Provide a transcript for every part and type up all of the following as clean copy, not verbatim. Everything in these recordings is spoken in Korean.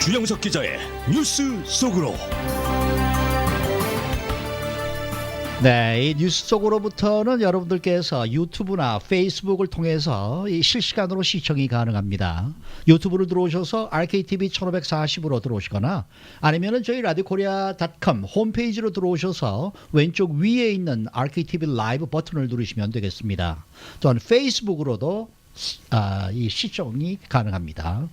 주영석 기자의 뉴스 속으로. 네, 이 뉴스 속으로부터는 여러분들께서 유튜브나 페이스북을 통해서 이 실시간으로 시청이 가능합니다. 유튜브로 들어오셔서 RKTV 1540으로 들어오시거나 아니면은 저희 라디오코리아.com 홈페이지로 들어오셔서 왼쪽 위에 있는 RKTV 라이브 버튼을 누르시면 되겠습니다. 또한 페이스북으로도 이 시청이 가능합니다.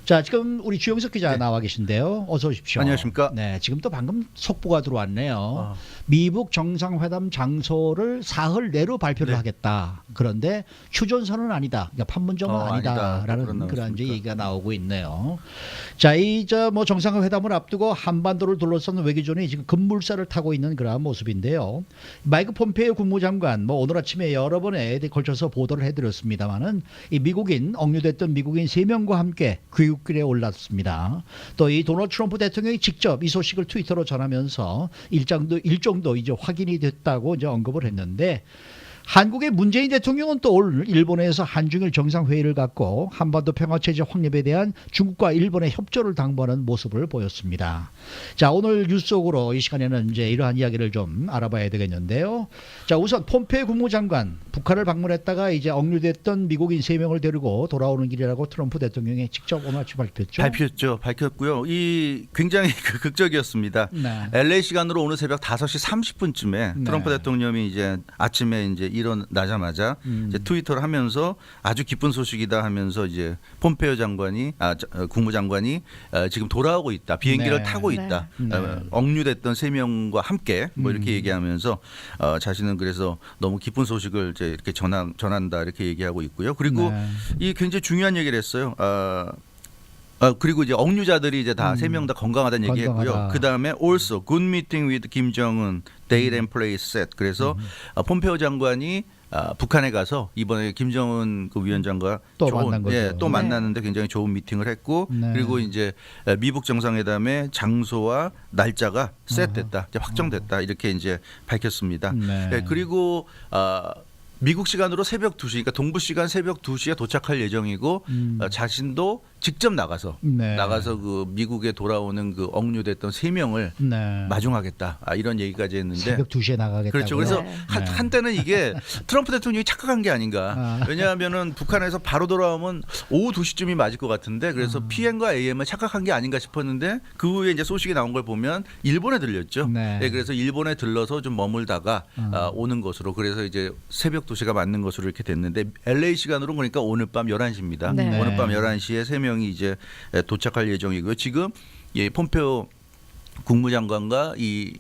자, 지금 우리 주영석 기자 나와 계신데요. 어서 오십시오. 안녕하십니까? 네, 지금 또 방금 속보가 들어왔네요. 미북 정상회담 장소를 사흘 내로 발표를 하겠다. 그런데 휴전선은 아니다. 그러니까 판문점은 아니다라는 그런 이제 얘기가 나오고 있네요. 자, 뭐 정상회담을 앞두고 한반도를 둘러싼 외교전이 지금 급물살을 타고 있는 그런 모습인데요. 마이크 폼페이오 국무장관 뭐 오늘 아침에 여러 번에 걸쳐서 보도를 해드렸습니다만은 이 억류됐던 미국인 3명과 함께 귀국길에 올랐습니다. 또 이 도널드 트럼프 대통령이 직접 이 소식을 트위터로 전하면서 일정도 이제 확인이 됐다고 이제 언급을 했는데, 한국의 문재인 대통령은 또 오늘 일본에서 한중일 정상회의를 갖고 한반도 평화체제 확립에 대한 중국과 일본의 협조를 당부하는 모습을 보였습니다. 자, 오늘 뉴스 속으로 이 시간에는 이제 이러한 이야기를 좀 알아봐야 되겠는데요. 자, 우선 폼페이오 국무장관 북한을 방문했다가 이제 억류됐던 미국인 3명을 데리고 돌아오는 길이라고 트럼프 대통령이 직접 오늘 아침 밝혔고요. 이 굉장히 극적이었습니다. 네. LA 시간으로 오늘 새벽 5시 30분쯤에 네. 트럼프 대통령이 이제 아침에 이제 일어나자마자 이제 트위터를 하면서 아주 기쁜 소식이다 하면서 이제 폼페이오 장관이 국무장관이 지금 돌아오고 있다. 비행기를 네. 타고 있다. 네. 억류됐던 3명과 함께 뭐 이렇게 얘기하면서 자신은 그래서 너무 기쁜 소식을 이제 이렇게 전한다 이렇게 얘기하고 있고요. 그리고 네. 이 굉장히 중요한 얘기를 했어요. 그리고 이제 억류자들이 이제 다 3명 다 건강하다는 얘기했고요. 그 다음에 also good meeting with 김 정은 date and place set. 그래서 폼페이오 장관이 북한에 가서 이번에 김정은 그 위원장과 또 만난 거죠. 또 만나는데 굉장히 좋은 미팅을 했고, 네. 그리고 이제 미북 정상회담의 장소와 날짜가 셋됐다, 이제 확정됐다 이렇게 이제 밝혔습니다. 네. 그리고 미국 시간으로 새벽 2시, 그러니까 동부 시간 새벽 2시에 도착할 예정이고 자신도 직접 나가서 그 미국에 돌아오는 그 억류됐던 3명을 마중하겠다. 이런 얘기까지 했는데 새벽 2시에 나가겠다고. 그렇죠. 그래서 한때는 이게 트럼프 대통령이 착각한 게 아닌가. 왜냐하면은 북한에서 바로 돌아오면 오후 2시쯤이 맞을 것 같은데, 그래서 PM과 AM을 착각한 게 아닌가 싶었는데 그 후에 이제 소식이 나온 걸 보면 일본에 들렸죠. 네. 그래서 일본에 들러서 좀 머물다가 오는 것으로, 그래서 이제 새벽 2시가 맞는 것으로 이렇게 됐는데, LA 시간으로 그러니까 오늘 밤 11시입니다. 네. 오늘 밤 11시에 3명이 이제 도착할 예정이고요. 지금 폼페이오 국무장관과 이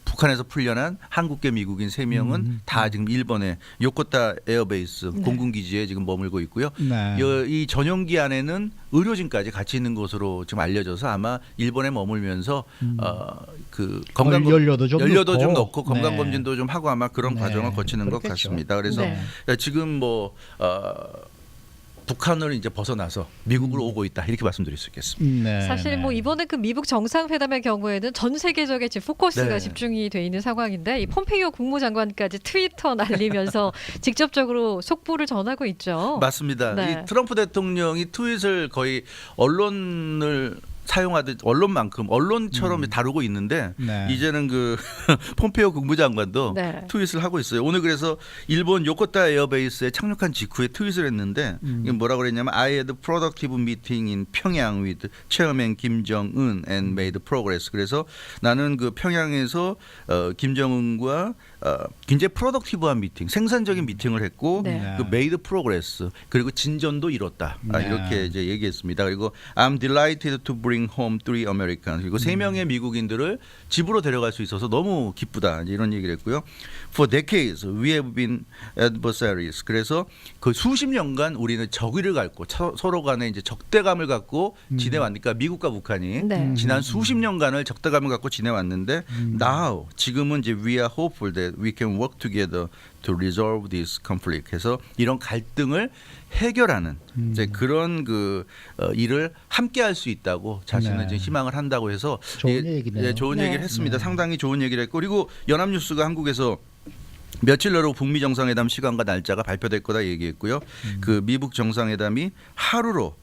북한에서 풀려난 한국계 미국인 3명은 다 지금 일본의 요코타 에어베이스 공군기지에 지금 머물고 있고요. 네. 이 전용기 안에는 의료진까지 같이 있는 것으로 지금 알려져서 아마 일본에 머물면서 그 연료도 좀 넣고 건강 검진도 좀 하고 아마 그런 과정을 거치는 것 같습니다. 그래서 지금 북한을 이제 벗어나서 미국으로 오고 있다, 이렇게 말씀드릴 수 있겠습니다. 사실 뭐 이번에 그 미북 정상회담의 경우에는 전 세계적인 지금 포커스가 집중이 돼 있는 상황인데, 이 폼페이오 국무장관까지 트위터 날리면서 직접적으로 속보를 전하고 있죠. 맞습니다. 네. 이 트럼프 대통령이 트윗을 거의 언론을 사용하듯 언론처럼 다루고 있는데 이제는 그 폼페이오 국무장관도 트윗을 하고 있어요. 오늘 그래서 일본 요코타 에어베이스에 착륙한 직후에 트윗을 했는데 이게 뭐라고 그랬냐면 I had a productive meeting in 평양 with Chairman Kim Jong-un and made progress. 그래서 나는 그 평양에서 김정은과 굉장히 프로덕티브한 미팅, 생산적인 미팅을 했고 그 made progress, 그리고 진전도 이뤘다. 이렇게 이제 얘기했습니다. 그리고 I'm delighted to bring home 3 Americans. 그리고 3명의 미국인들을 집으로 데려갈 수 있어서 너무 기쁘다, 이런 얘기를 했고요. For decades we have been adversaries. 그래서 그 수십 년간 우리는 적의를 갖고 서로 간에 이제 적대감을 갖고 지내왔으니까, 미국과 북한이 지난 수십 년간을 적대감을 갖고 지내왔는데 now 지금은 이제 we are hopeful that we can work together to resolve this conflict. 해서 이런 갈등을 해결하는 이제 그런 그 일을 함께 할 수 있다고 자신은 이제 희망을 한다고 해서 좋은 얘기네요. 좋은 얘기를 했습니다. 상당히 좋은 얘기를 했고, 그리고 연합뉴스가 한국에서 며칠 내로 북미 정상회담 시간과 날짜가 발표될 거다 얘기했고요. 그 미북 정상회담이 하루로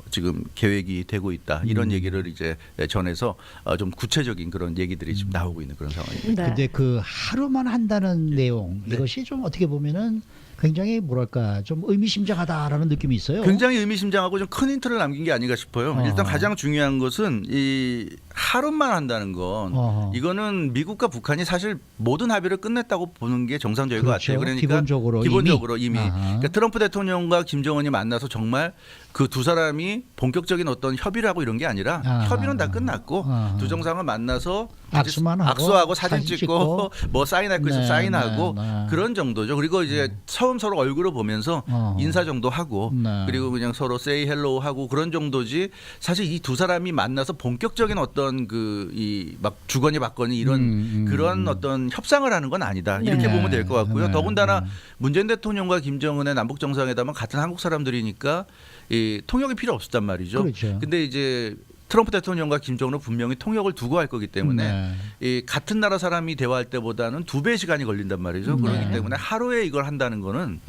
지금 계획이 되고 있다. 이런 얘기를 이제 전해서 좀 구체적인 그런 얘기들이 지금 나오고 있는 그런 상황입니다. 근데 그 하루만 한다는 내용 이것이 좀 어떻게 보면은 굉장히 뭐랄까 좀 의미심장하다라는 느낌이 있어요. 굉장히 의미심장하고 좀 큰 힌트를 남긴 게 아닌가 싶어요. 일단 가장 중요한 것은 이 하루만 한다는 건 이거는 미국과 북한이 사실 모든 합의를 끝냈다고 보는 게 정상적인 것 같아요. 그러니까 기본적으로 이미 그러니까 트럼프 대통령과 김정은이 만나서 정말 그 두 사람이 본격적인 어떤 협의를 하고 이런 게 아니라 협의는 다 끝났고 두 정상을 만나서 악수하고 사진 찍고 뭐 사인할 거 있으면 사인하고 그런 정도죠. 그리고 이제 처음 서로 얼굴을 보면서 인사 정도 하고 그리고 그냥 서로 say hello 하고 그런 정도지 사실 이 두 사람이 만나서 본격적인 어떤 그 이 막 주거니 받거니 이런 그런 어떤 협상을 하는 건 아니다. 이렇게 보면 될 것 같고요. 더군다나 문재인 대통령과 김정은의 남북 정상회담은 같은 한국 사람들이니까 이 통역이 필요 없었단 말이죠. 그렇죠. 근데 이제 트럼프 대통령과 김정은은 분명히 통역을 두고 할 거기 때문에 이 같은 나라 사람이 대화할 때보다는 2배의 시간이 걸린단 말이죠. 그렇기 때문에 하루에 이걸 한다는 거는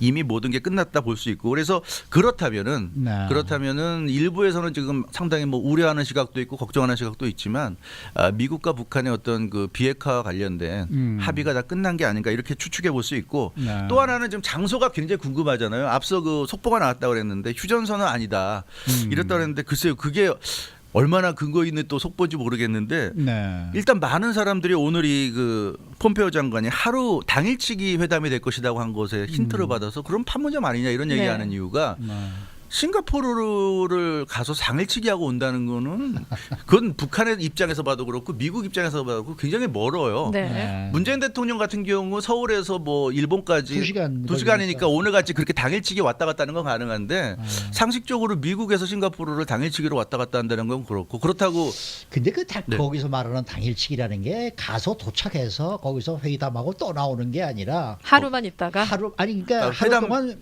이미 모든 게 끝났다 볼 수 있고 그래서 그렇다면은 일부에서는 지금 상당히 뭐 우려하는 시각도 있고 걱정하는 시각도 있지만 미국과 북한의 어떤 그 비핵화와 관련된 합의가 다 끝난 게 아닌가 이렇게 추측해 볼 수 있고 또 하나는 지금 장소가 굉장히 궁금하잖아요. 앞서 그 속보가 나왔다고 그랬는데 휴전선은 아니다 이랬다고 그랬는데 글쎄요 그게 얼마나 근거 있는 또 속보인지 모르겠는데 일단 많은 사람들이 오늘 이 그 폼페오 장관이 하루 당일치기 회담이 될 것이라고 한 것에 힌트를 받아서 그럼 판문점 아니냐 이런 얘기하는 이유가 싱가포르를 가서 당일치기 하고 온다는 거는 그건 북한의 입장에서 봐도 그렇고 미국 입장에서 봐도 그렇고 굉장히 멀어요. 문재인 대통령 같은 경우 서울에서 뭐 일본까지 2시간이니까 오늘같이 그렇게 당일치기 왔다 갔다 하는 건 가능한데 상식적으로 미국에서 싱가포르를 당일치기로 왔다 갔다 한다는 건 그렇고 그렇다고 근데 그 거기서 말하는 당일치기라는 게 가서 도착해서 거기서 회담하고 또 나오는 게 아니라 하루만 있다가 그러니까 하루 동안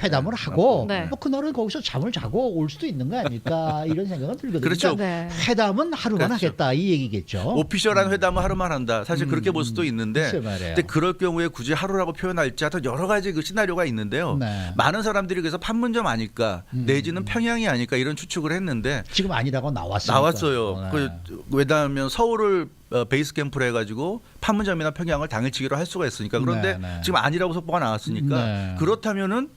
회담을 하고 뭐 그날은 거기서 잠을 자고 올 수도 있는 거 아닐까 이런 생각은 들거든요. 그렇죠. 그러니까 회담은 하루만 하겠다 이 얘기겠죠. 오피셜한 회담은 하루만 한다. 사실 그렇게 볼 수도 있는데 근데 그럴 경우에 굳이 하루라고 표현할지 하여튼 여러 가지 그 시나리오가 있는데요. 많은 사람들이 그래서 판문점 아닐까 내지는 평양이 아닐까 이런 추측을 했는데 지금 아니라고 나왔어요. 왜냐하면 서울을 베이스 캠프로 해가지고 판문점이나 평양을 당일치기로 할 수가 있으니까 그런데 지금 아니라고 속보가 나왔으니까 그렇다면은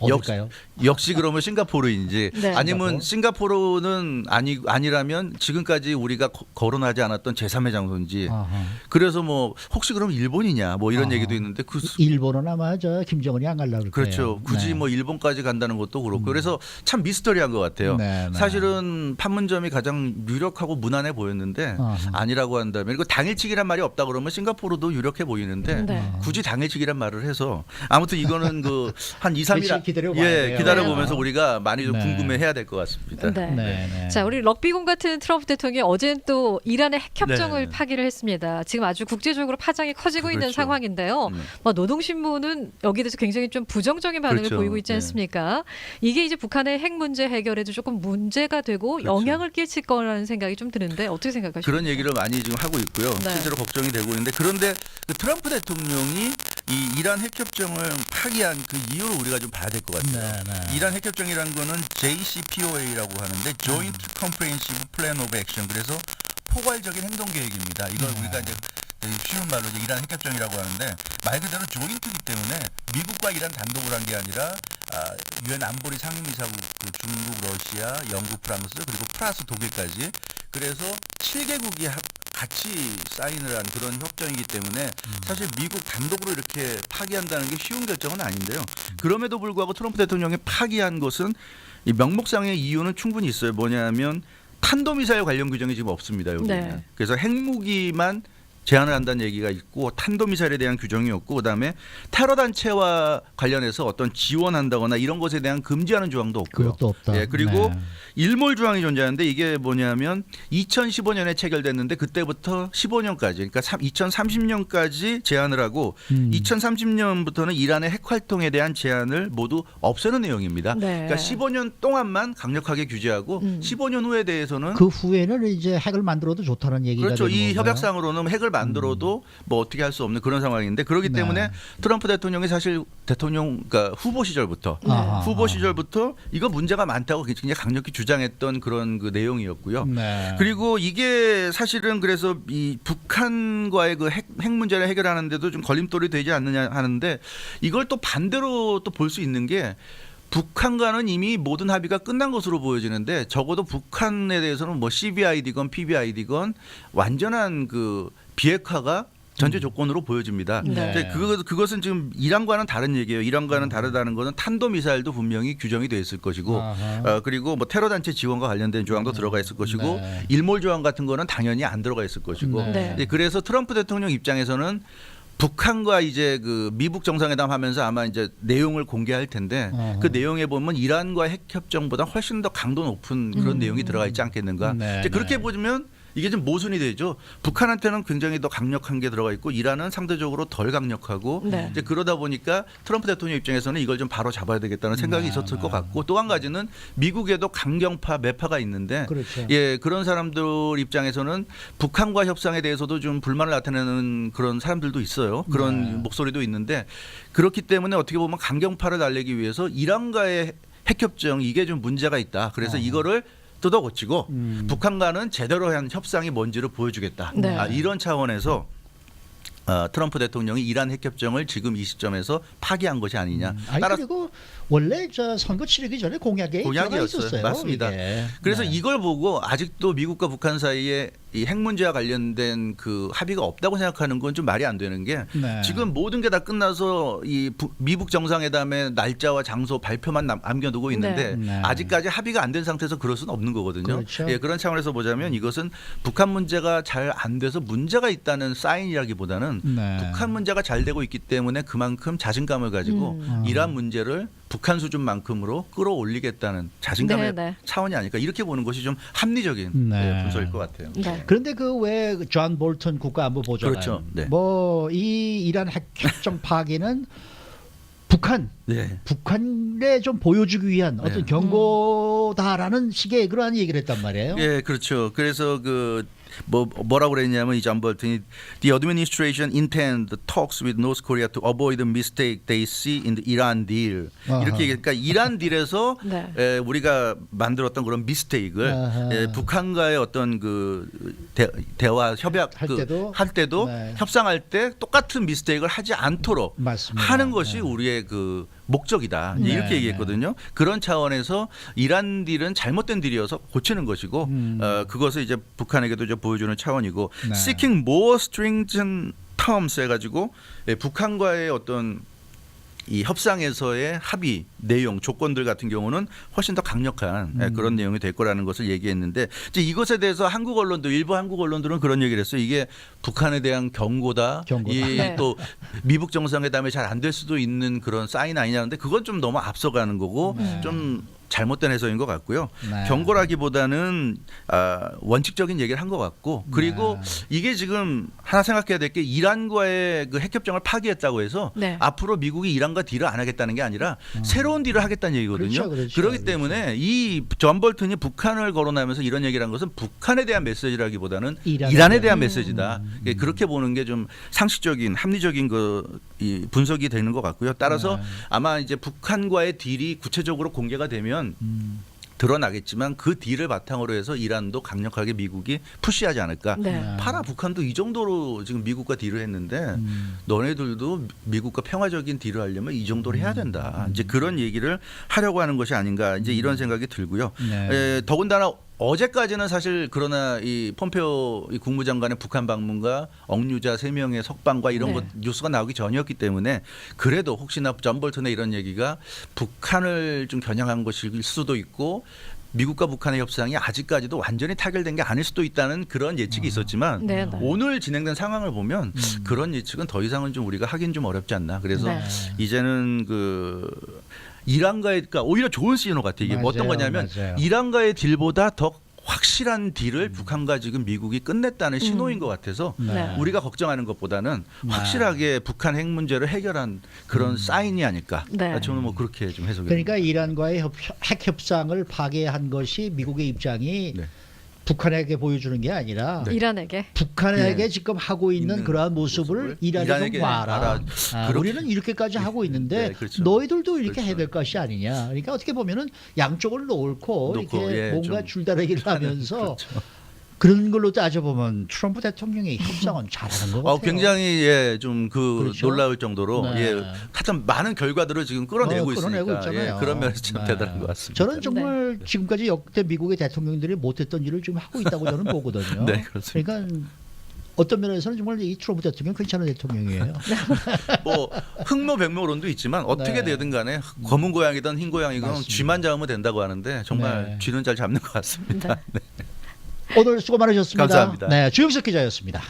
어딜까요? 역시 그러면 싱가포르인지 아니면 싱가포르는 아니라면 지금까지 우리가 거론하지 않았던 제3의 장소인지 그래서 뭐 혹시 그럼 일본이냐 뭐 이런 얘기도 있는데 일본은 아마 저 김정은이 안 가려고 그럴 그렇죠. 거예요. 굳이 뭐 일본까지 간다는 것도 그렇고 그래서 참 미스터리한 것 같아요. 사실은 판문점이 가장 유력하고 무난해 보였는데 아니라고 한다면 그리고 당일치기란 말이 없다 그러면 싱가포르도 유력해 보이는데 굳이 당일치기란 말을 해서 아무튼 이거는 그 한 2, 3일 기다려보면서 우리가 많이 좀 궁금해해야 될 것 같습니다. 자, 우리 럭비공 같은 트럼프 대통령이 어제는 또 이란의 핵협정을 파기를 했습니다. 지금 아주 국제적으로 파장이 커지고 있는 상황인데요. 노동신문은 여기에 대해서 굉장히 좀 부정적인 반응을 보이고 있지 않습니까? 이게 이제 북한의 핵 문제 해결에도 조금 문제가 되고 영향을 끼칠 거라는 생각이 좀 드는데 어떻게 생각하십니까? 그런 얘기를 많이 지금 하고 있고요. 실제로 걱정이 되고 있는데 그런데 그 트럼프 대통령이 이 이란 핵협정을 파기한 그 이유를 우리가 좀 봐야 될 것 같아요. 이란 핵협정이라는 거는 JCPOA라고 하는데 Joint Comprehensive Plan of Action 그래서 포괄적인 행동계획입니다. 이걸 우리가 이제 쉬운 말로 이제 이란 핵협정이라고 하는데 말 그대로 조인트이기 때문에 미국과 이란 단독으로 한 게 아니라 유엔 안보리 상임이사국 그 중국, 러시아, 영국, 프랑스 그리고 플러스 독일까지 그래서 7개국이 같이 사인을 한 그런 협정이기 때문에 사실 미국 단독으로 이렇게 파기한다는 게 쉬운 결정은 아닌데요. 그럼에도 불구하고 트럼프 대통령이 파기한 것은 이 명목상의 이유는 충분히 있어요. 뭐냐면 탄도미사일 관련 규정이 지금 없습니다. 여기는. 그래서 핵무기만 제한을 한다는 얘기가 있고 탄도미사일에 대한 규정이 없고 그다음에 테러 단체와 관련해서 어떤 지원한다거나 이런 것에 대한 금지하는 조항도 없고요. 그것도 없다. 그리고 일몰 조항이 존재하는데 이게 뭐냐면 2015년에 체결됐는데 그때부터 15년까지 그러니까 2030년까지 제한을 하고 2030년부터는 이란의 핵 활동에 대한 제한을 모두 없애는 내용입니다. 그러니까 15년 동안만 강력하게 규제하고 15년 후에 대해서는 그 후에는 이제 핵을 만들어도 좋다는 얘기가 그렇죠. 되는 이 건가요? 협약상으로는 핵을 만들어도 뭐 어떻게 할 수 없는 그런 상황인데 그렇기 네. 때문에 트럼프 대통령이 사실 그러니까 후보 시절부터 이거 문제가 많다고 굉장히 강력히 주장했던 그런 그 내용이었고요. 네. 그리고 이게 사실은 그래서 이 북한과의 그 핵 문제를 해결하는데도 좀 걸림돌이 되지 않느냐 하는데 이걸 또 반대로 또 볼 수 있는 게 북한과는 이미 모든 합의가 끝난 것으로 보여지는데 적어도 북한에 대해서는 뭐 CBID건 PBID건 완전한 그 비핵화가 전제 조건으로 보여집니다. 네. 그것은 지금 이란과는 다른 얘기예요. 이란과는 다르다는 것은 탄도미사일도 분명히 규정이 돼 있을 것이고 그리고 뭐 테러 단체 지원과 관련된 조항도 들어가 있을 것이고 네. 일몰 조항 같은 거는 당연히 안 들어가 있을 것이고 네. 그래서 트럼프 대통령 입장에서는 북한과 이제 그 미북 정상회담 하면서 아마 이제 내용을 공개할 텐데 그 내용에 보면 이란과 핵 협정보다 훨씬 더 강도 높은 그런 내용이 들어가 있지 않겠는가. 네, 이제 그렇게 네. 보면 이게 좀 모순이 되죠. 북한한테는 굉장히 더 강력한 게 들어가 있고 이란은 상대적으로 덜 강력하고 네. 이제 그러다 보니까 트럼프 대통령 입장에서는 이걸 좀 바로 잡아야 되겠다는 생각이 있었을 것 같고 또 한 가지는 미국에도 강경파 매파가 있는데 그렇죠. 예 그런 사람들 입장에서는 북한과 협상에 대해서도 좀 불만을 나타내는 그런 사람들도 있어요. 그런 목소리도 있는데 그렇기 때문에 어떻게 보면 강경파를 달래기 위해서 이란과의 핵협정 이게 좀 문제가 있다. 그래서 이거를 뜯어고치고 북한과는 제대로 한 협상이 뭔지를 보여주겠다. 네. 이런 차원에서 트럼프 대통령이 이란 핵협정을 지금 이 시점에서 파기한 것이 아니냐. 그리고 원래 저 선거 치르기 전에 공약에 들어가 있었어요. 맞습니다. 이게. 그래서 네. 이걸 보고 아직도 미국과 북한 사이에 이 핵 문제와 관련된 그 합의가 없다고 생각하는 건 좀 말이 안 되는 게 네. 지금 모든 게 다 끝나서 이 미북 정상회담의 날짜와 장소 발표만 남겨두고 있는데 네. 아직까지 합의가 안 된 상태에서 그럴 수는 없는 거거든요. 그렇죠. 예, 그런 차원에서 보자면 이것은 북한 문제가 잘 안 돼서 문제가 있다는 사인이라기보다는 네. 북한 문제가 잘 되고 있기 때문에 그만큼 자신감을 가지고 이란 문제를 북한 수준만큼으로 끌어올리겠다는 자신감의 네, 네. 차원이 아닐까 이렇게 보는 것이 좀 합리적인 네. 분석일 것 같아요. 네. 그런데 그 왜 존 볼턴 국가안보보좌관 그렇죠. 네. 뭐 이 이란 핵협정 파기는 북한에 좀 보여주기 위한 어떤 경고다라는 식의 그러한 얘기를 했단 말이에요. 예, 그렇죠. 그래서 뭐라고 그랬냐면 이 존 볼튼이 The administration intend talks with North Korea to avoid the mistake they see in the Iran deal. 이렇게 얘기하니까 이란 딜에서 네. 우리가 만들었던 그런 미스테이크를 북한과의 어떤 그 대화 협약 할 때도 네. 협상할 때 똑같은 미스테이크를 하지 않도록 맞습니다. 하는 것이 우리의 그 목적이다. 네, 이렇게 얘기했거든요. 그런 차원에서 이란 딜은 잘못된 딜이어서 고치는 것이고 그것을 이제 북한에게도 좀 보여주는 차원이고 네. seeking more stringent terms 해가지고 북한과의 어떤 이 협상에서의 합의 내용 조건들 같은 경우는 훨씬 더 강력한 그런 내용이 될 거라는 것을 얘기했는데 이제 이것에 대해서 한국 언론도 일부 한국 언론들은 그런 얘기를 했어요. 이게 북한에 대한 경고다. 네. 또 미북 정상회담이 잘 안 될 수도 있는 그런 사인 아니냐는데 그건 좀 너무 앞서가는 거고 좀 잘못된 해석인 것 같고요. 네. 경고라기보다는 원칙적인 얘기를 한 것 같고 그리고 이게 지금 하나 생각해야 될 게 이란과의 그 핵협정을 파기했다고 해서 네. 앞으로 미국이 이란과 딜을 안 하겠다는 게 아니라 새로운 딜을 하겠다는 얘기거든요. 그렇죠. 그렇기 때문에 이 존 볼튼이 북한을 거론하면서 이런 얘기를 한 것은 북한에 대한 메시지라기보다는 이란에 대한 메시지다. 그렇게 보는 게 좀 상식적인 합리적인 이 분석이 되는 것 같고요. 따라서 아마 이제 북한과의 딜이 구체적으로 공개가 되면 드러나겠지만 그 딜을 바탕으로 해서 이란도 강력하게 미국이 푸시하지 않을까. 네. 파라 북한도 이 정도로 지금 미국과 딜을 했는데 너네들도 미국과 평화적인 딜을 하려면 이 정도로 해야 된다. 이제 그런 얘기를 하려고 하는 것이 아닌가. 이제 이런 생각이 들고요. 네. 더군다나 어제까지는 사실 그러나 이 폼페오 이 국무장관의 북한 방문과 억류자 3명의 석방과 이런 것 뉴스가 나오기 전이었기 때문에 그래도 혹시나 존 볼턴의 이런 얘기가 북한을 좀 겨냥한 것일 수도 있고 미국과 북한의 협상이 아직까지도 완전히 타결된 게 아닐 수도 있다는 그런 예측이 있었지만 네, 네. 오늘 진행된 상황을 보면 그런 예측은 더 이상은 좀 우리가 하긴 좀 어렵지 않나. 그래서 네. 이제는 이란과의 그러니까 오히려 좋은 시그널 같아요. 이게 맞아요, 어떤 거냐면 맞아요. 이란과의 딜보다 더 확실한 딜을 북한과 지금 미국이 끝냈다는 신호인 것 같아서 네. 우리가 걱정하는 것보다는 확실하게 북한 핵 문제를 해결한 그런 사인이 아닐까. 네. 저는 뭐 그렇게 좀 해석이 그러니까 이란과의 핵 협상을 파괴한 것이 미국의 입장이 네. 북한에게 보여주는 게 아니라 이란에게 북한에게 지금 하고 있는 그러한 모습을 이란에 좀 봐라. 그렇게. 우리는 이렇게까지 하고 있는데 그렇죠. 너희들도 이렇게 그렇죠. 해야 될 것이 아니냐. 그러니까 어떻게 보면은 양쪽을 놓고 이렇게 뭔가 좀 줄다리기를 하면서 그렇죠. 그런 걸로 따져보면 트럼프 대통령의 협상은 잘하는 것 같아요. 굉장히 좀 그렇죠? 놀라울 정도로 네. 하여튼 많은 결과들을 지금 끌어내고 있으니까 있잖아요. 그런 면에서 참 대단한 것 같습니다. 저는 정말 지금까지 역대 미국의 대통령들이 못했던 일을 지금 하고 있다고 저는 보거든요. 네, 그렇습니다. 그러니까 어떤 면에서는 정말 이 트럼프 대통령 괜찮은 대통령이에요. 뭐 흑모백모론도 있지만 어떻게 네. 되든 간에 검은 고양이든 흰 고양이든 맞습니다. 쥐만 잡으면 된다고 하는데 정말 네. 쥐는 잘 잡는 것 같습니다. 네. 오늘 수고 많으셨습니다. 감사합니다. 네, 주영석 기자였습니다.